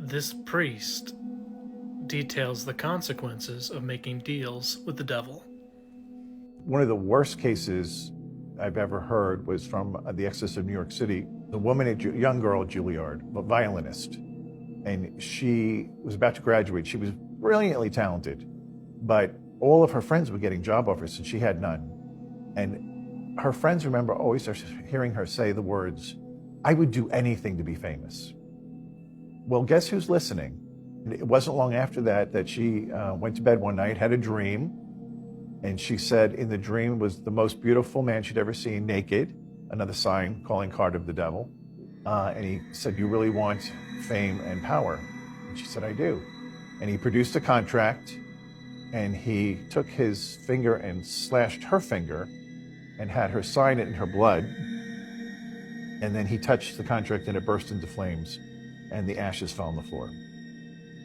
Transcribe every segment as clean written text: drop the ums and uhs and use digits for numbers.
This priest details the consequences of making deals with the devil. One of the worst cases I've ever heard was from The Exorcist of New York City. The woman, a young girl at Juilliard, a violinist, and she was about to graduate. She was brilliantly talented, but all of her friends were getting job offers and she had none. And her friends remember always hearing her say the words, "I would do anything to be famous." Well, guess who's listening? It wasn't long after that she went to bed one night, had a dream, and she said in the dream was the most beautiful man she'd ever seen, naked, another sign, calling card of the devil. And he said, "You really want fame and power?" And she said, "I do." And he produced a contract, and he took his finger and slashed her finger and had her sign it in her blood. And then he touched the contract and it burst into flames and the ashes fell on the floor.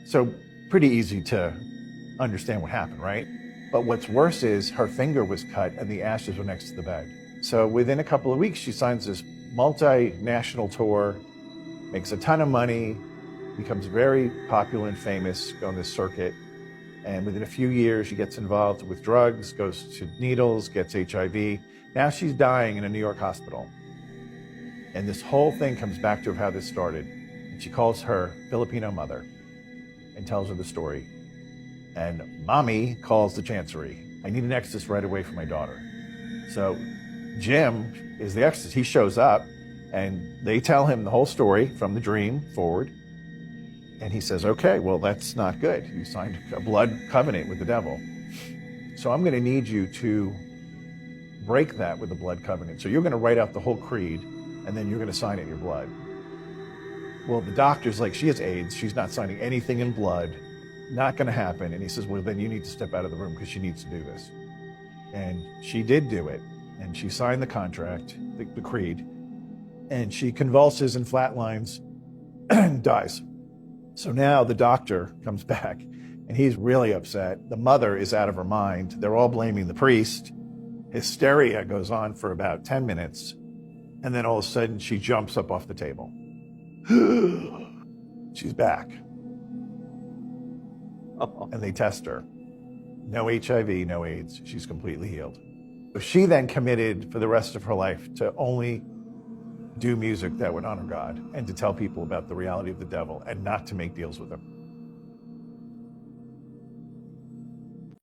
So pretty easy to understand what happened, right? But what's worse is her finger was cut and the ashes were next to the bed. So within a couple of weeks, she signs this multinational tour, makes a ton of money, becomes very popular and famous on this circuit. And within a few years, she gets involved with drugs, goes to needles, gets HIV. Now she's dying in a New York hospital. And this whole thing comes back to how this started. And she calls her Filipino mother and tells her the story. And mommy calls the chancery. "I need an exorcist right away for my daughter." So Jim is the exorcist. He shows up and they tell him the whole story from the dream forward. And he says, "Okay, well, that's not good. You signed a blood covenant with the devil. So I'm going to need you to break that with the blood covenant. So you're going to write out the whole creed and then you're going to sign it in your blood." Well, the doctor's like, "She has AIDS. She's not signing anything in blood. Not going to happen." And he says, "Well, then you need to step out of the room because she needs to do this." And she did do it. And she signed the contract, the creed, and she convulses and flatlines and dies. So now the doctor comes back and he's really upset. The mother is out of her mind. They're all blaming the priest. Hysteria goes on for about 10 minutes. And then all of a sudden she jumps up off the table. She's back. And they test her. No HIV, no AIDS. She's completely healed. So she then committed for the rest of her life to only do music that would honor God and to tell people about the reality of the devil and not to make deals with him.